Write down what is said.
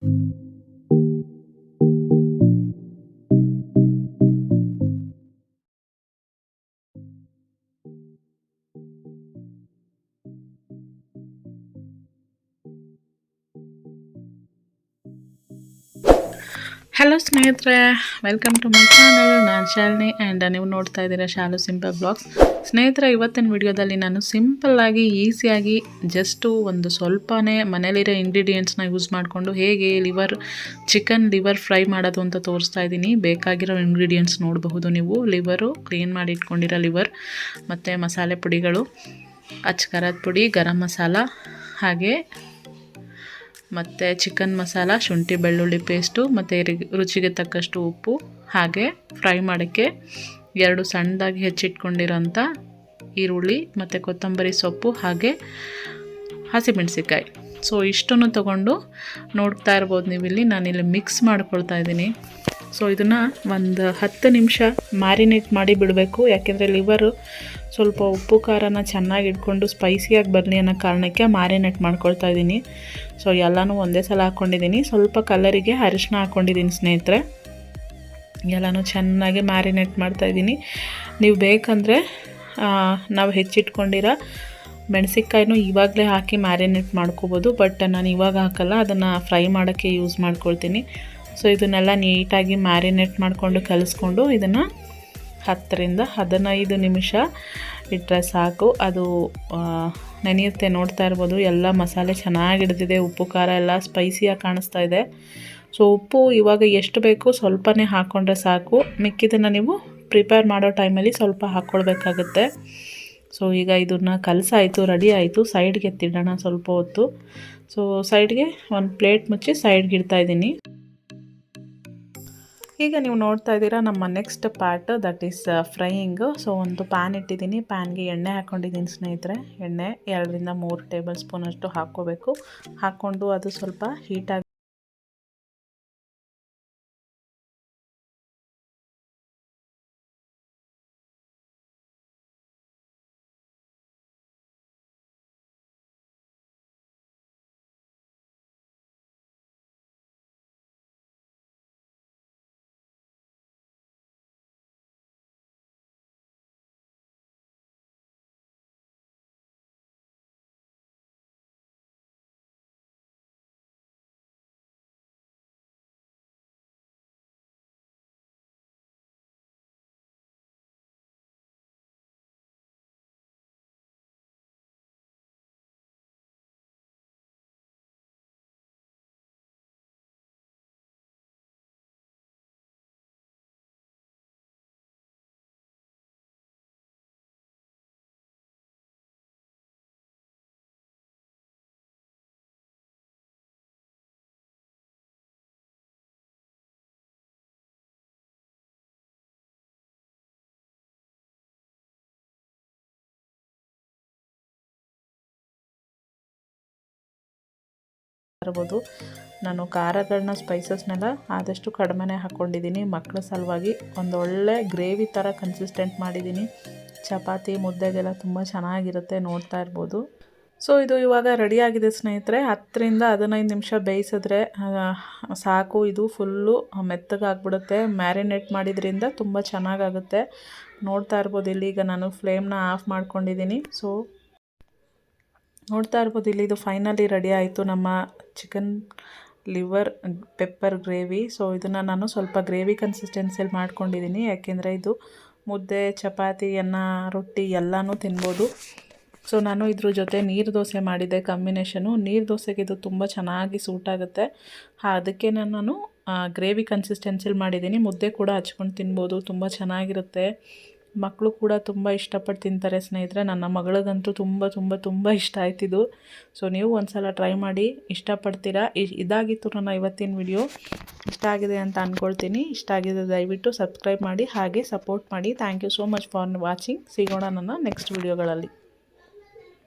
Hello ಸ್ನೇಹಿತರೆ, welcome to my channel. ನಾನು Shalini and ನೀವು ನೋಡ್ತಾ ಇದ್ದೀರಾ ಶಾಲು ಸಿಂಪಲ್ ಬ್ಲಾಗ್ಸ್. ಸ್ನೇಹಿತರೆ, ಇವತ್ತಿನ ವಿಡಿಯೋದಲ್ಲಿ ನಾನು ಸಿಂಪಲ್ಲಾಗಿ ಈಸಿಯಾಗಿ ಜಸ್ಟು ಒಂದು ಸ್ವಲ್ಪನೇ ಮನೇಲಿರೋ ಇಂಗ್ರೀಡಿಯೆಂಟ್ಸ್ನ ಯೂಸ್ ಮಾಡಿಕೊಂಡು ಹೇಗೆ ಚಿಕನ್ ಲಿವರ್ ಫ್ರೈ ಮಾಡೋದು ಅಂತ ತೋರಿಸ್ತಾ ಇದ್ದೀನಿ. ಬೇಕಾಗಿರೋ ಇಂಗ್ರೀಡಿಯೆಂಟ್ಸ್ ನೋಡಬಹುದು ನೀವು. ಲಿವರು ಕ್ಲೀನ್ ಮಾಡಿ ಇಟ್ಕೊಂಡಿರೋ ಲಿವರ್, ಮತ್ತು ಮಸಾಲೆ ಪುಡಿಗಳು, ಅಚ್ಕಾರದ ಪುಡಿ, ಗರಂ ಮಸಾಲ, ಹಾಗೆ ಮತ್ತು ಚಿಕನ್ ಮಸಾಲ, ಶುಂಠಿ ಬೆಳ್ಳುಳ್ಳಿ ಪೇಸ್ಟು, ಮತ್ತು ರುಚಿಗೆ ತಕ್ಕಷ್ಟು ಉಪ್ಪು, ಹಾಗೆ ಫ್ರೈ ಮಾಡೋಕ್ಕೆ 2 ಸಣ್ಣದಾಗಿ ಹೆಚ್ಚಿಟ್ಕೊಂಡಿರೋಂಥ ಈರುಳ್ಳಿ ಮತ್ತು ಕೊತ್ತಂಬರಿ ಸೊಪ್ಪು, ಹಾಗೆ ಹಸಿಮೆಣಸಿಕಾಯಿ. ಸೊ ಇಷ್ಟನ್ನು ತೊಗೊಂಡು ನೋಡ್ತಾ ಇರ್ಬೋದು ನೀವಿಲ್ಲಿ ನಾನಿಲ್ಲಿ ಮಿಕ್ಸ್ ಮಾಡ್ಕೊಳ್ತಾ ಇದ್ದೀನಿ. ಸೊ ಇದನ್ನು ಒಂದು 10 ನಿಮಿಷ ಮ್ಯಾರಿನೇಟ್ ಮಾಡಿ ಬಿಡಬೇಕು. ಯಾಕೆಂದರೆ ಲಿವರು ಸ್ವಲ್ಪ ಉಪ್ಪು ಖಾರನ ಚೆನ್ನಾಗಿ ಇಟ್ಕೊಂಡು ಸ್ಪೈಸಿಯಾಗಿ ಬರಲಿ ಅನ್ನೋ ಕಾರಣಕ್ಕೆ ಮ್ಯಾರಿನೇಟ್ ಮಾಡ್ಕೊಳ್ತಾ ಇದ್ದೀನಿ. ಸೊ ಎಲ್ಲನೂ ಒಂದೇ ಸಲ ಹಾಕ್ಕೊಂಡಿದ್ದೀನಿ. ಸ್ವಲ್ಪ ಕಲರಿಗೆ ಅರಿಶಿನ ಹಾಕ್ಕೊಂಡಿದ್ದೀನಿ ಸ್ನೇಹಿತರೆ. ಎಲ್ಲನೂ ಚೆನ್ನಾಗಿ ಮ್ಯಾರಿನೇಟ್ ಮಾಡ್ತಾಯಿದ್ದೀನಿ. ನೀವು ಬೇಕಂದರೆ ನಾವು ಹೆಚ್ಚಿಟ್ಕೊಂಡಿರೋ ಮೆಣಸಿನ್ಕಾಯಿನೂ ಇವಾಗಲೇ ಹಾಕಿ ಮ್ಯಾರಿನೇಟ್ ಮಾಡ್ಕೋಬೋದು. ಬಟ್ ನಾನು ಇವಾಗ ಹಾಕಲ್ಲ, ಅದನ್ನು ಫ್ರೈ ಮಾಡೋಕ್ಕೆ ಯೂಸ್ ಮಾಡ್ಕೊಳ್ತೀನಿ. ಸೊ ಇದನ್ನೆಲ್ಲ ನೀಟಾಗಿ ಮ್ಯಾರಿನೇಟ್ ಮಾಡಿಕೊಂಡು ಕಲಿಸ್ಕೊಂಡು ಇದನ್ನು 10 ರಿಂದ 15 ನಿಮಿಷ ಇಟ್ಟರೆ ಸಾಕು. ಅದು ನೆನೆಯುತ್ತೆ. ನೋಡ್ತಾ ಇರ್ಬೋದು ಎಲ್ಲ ಮಸಾಲೆ ಚೆನ್ನಾಗಿ ಹಿಡಿದಿದೆ. ಉಪ್ಪು ಖಾರ ಎಲ್ಲ ಸ್ಪೈಸಿಯಾಗಿ ಕಾಣಿಸ್ತಾ ಇದೆ. ಸೊ ಉಪ್ಪು ಇವಾಗ ಎಷ್ಟು ಬೇಕು ಸ್ವಲ್ಪನೇ ಹಾಕ್ಕೊಂಡ್ರೆ ಸಾಕು. ಮಿಕ್ಕಿದ್ದನ್ನು ನೀವು ಪ್ರಿಪೇರ್ ಮಾಡೋ ಟೈಮಲ್ಲಿ ಸ್ವಲ್ಪ ಹಾಕ್ಕೊಳ್ಬೇಕಾಗುತ್ತೆ. ಸೊ ಈಗ ಇದನ್ನು ಕಲಸಾಯಿತು, ರೆಡಿ ಆಯಿತು. ಸೈಡ್ಗೆ ಎತ್ತಿಡೋಣ ಸ್ವಲ್ಪ ಹೊತ್ತು. ಸೊ ಸೈಡ್ಗೆ ಒಂದು ಪ್ಲೇಟ್ ಮುಚ್ಚಿ ಸೈಡ್ಗೆ ಇಡ್ತಾಯಿದ್ದೀನಿ. ಈಗ ನೀವು ನೋಡ್ತಾ ಇದ್ದೀರಾ ನಮ್ಮ next part, that is frying. So ಒಂದು ಪ್ಯಾನ್ ಇಟ್ಟಿದ್ದೀನಿ. ಪ್ಯಾನ್ಗೆ ಎಣ್ಣೆ ಹಾಕ್ಕೊಂಡಿದ್ದೀನಿ ಸ್ನೇಹಿತರೆ. ಎಣ್ಣೆ 2 ರಿಂದ 3 ಟೇಬಲ್ ಸ್ಪೂನಷ್ಟು ಹಾಕ್ಕೋಬೇಕು. ಹಾಕ್ಕೊಂಡು ಅದು ಸ್ವಲ್ಪ ಹೀಟಾಗಿ ಇರ್ಬೋದು. ನಾನು ಖಾರಗಳನ್ನ ಸ್ಪೈಸಸ್ನೆಲ್ಲ ಆದಷ್ಟು ಕಡಿಮೆನೇ ಹಾಕ್ಕೊಂಡಿದ್ದೀನಿ ಮಕ್ಕಳ ಸಲುವಾಗಿ. ಒಂದೊಳ್ಳೆ ಗ್ರೇವಿ ಥರ ಕನ್ಸಿಸ್ಟೆಂಟ್ ಮಾಡಿದ್ದೀನಿ. ಚಪಾತಿ ಮುದ್ದೆಗೆಲ್ಲ ತುಂಬ ಚೆನ್ನಾಗಿರುತ್ತೆ. ನೋಡ್ತಾ ಇರ್ಬೋದು. ಸೊ ಇದು ಇವಾಗ ರೆಡಿಯಾಗಿದೆ ಸ್ನೇಹಿತರೆ. 10 ರಿಂದ 15 ನಿಮಿಷ ಬೇಯಿಸಿದ್ರೆ ಸಾಕು. ಇದು ಫುಲ್ಲು ಮೆತ್ತಗಾಗ್ಬಿಡುತ್ತೆ. ಮ್ಯಾರಿನೇಟ್ ಮಾಡಿದ್ರಿಂದ ತುಂಬ ಚೆನ್ನಾಗಾಗುತ್ತೆ. ನೋಡ್ತಾ ಇರ್ಬೋದು ಇಲ್ಲಿ. ಈಗ ನಾನು ಫ್ಲೇಮ್ನ ಆಫ್ ಮಾಡ್ಕೊಂಡಿದ್ದೀನಿ. ಸೊ ನೋಡ್ತಾ ಇರ್ಬೋದು ಇಲ್ಲಿ ಇದು ಫೈನಲಿ ರೆಡಿ ಆಯಿತು ನಮ್ಮ chicken liver pepper gravy. So ಇದನ್ನು ನಾನು ಸ್ವಲ್ಪ ಗ್ರೇವಿ ಕನ್ಸಿಸ್ಟೆನ್ಸಿಯಲ್ಲಿ ಮಾಡ್ಕೊಂಡಿದ್ದೀನಿ. ಯಾಕೆಂದರೆ ಇದು ಮುದ್ದೆ, ಚಪಾತಿ, ಅನ್ನ, ರೊಟ್ಟಿ ಎಲ್ಲನೂ ತಿನ್ಬೋದು. ಸೊ ನಾನು ಇದ್ರ ಜೊತೆ ನೀರು ದೋಸೆ ಮಾಡಿದ್ದೆ ಕಾಂಬಿನೇಷನು. ನೀರು ದೋಸೆಗೆ ಇದು ತುಂಬ ಚೆನ್ನಾಗಿ ಸೂಟ್ ಆಗುತ್ತೆ. ಅದಕ್ಕೆ ನಾನು ಗ್ರೇವಿ ಕನ್ಸಿಸ್ಟೆನ್ಸಿಯಲ್ಲಿ ಮಾಡಿದ್ದೀನಿ. ಮುದ್ದೆ ಕೂಡ ಹಚ್ಕೊಂಡು ತಿನ್ಬೋದು, ತುಂಬ ಚೆನ್ನಾಗಿರುತ್ತೆ. ಮಕ್ಕಳು ಕೂಡ ತುಂಬ ಇಷ್ಟಪಟ್ಟು ತಿಂತಾರೆ ಸ್ನೇಹಿತರೆ. ನನ್ನ ಮಗಳಿಗಂತೂ ತುಂಬ ತುಂಬ ತುಂಬ ಇಷ್ಟ ಆಯ್ತಿದ್ದು. ಸೊ ನೀವು ಒಂದ್ಸಲ ಟ್ರೈ ಮಾಡಿ, ಇಷ್ಟಪಡ್ತೀರಾ. ಇದಾಗಿತ್ತು ನನ್ನ ಇವತ್ತಿನ ವಿಡಿಯೋ. ಇಷ್ಟ ಆಗಿದೆ ಅಂತ ಅಂದ್ಕೊಳ್ತೀನಿ. ಇಷ್ಟ ಆಗಿದೆ ದಯವಿಟ್ಟು ಸಬ್ಸ್ಕ್ರೈಬ್ ಮಾಡಿ, ಹಾಗೆ ಸಪೋರ್ಟ್ ಮಾಡಿ. Thank you so much for watching. ಸಿಗೋಣ ನನ್ನ ನೆಕ್ಸ್ಟ್ ವಿಡಿಯೋಗಳಲ್ಲಿ.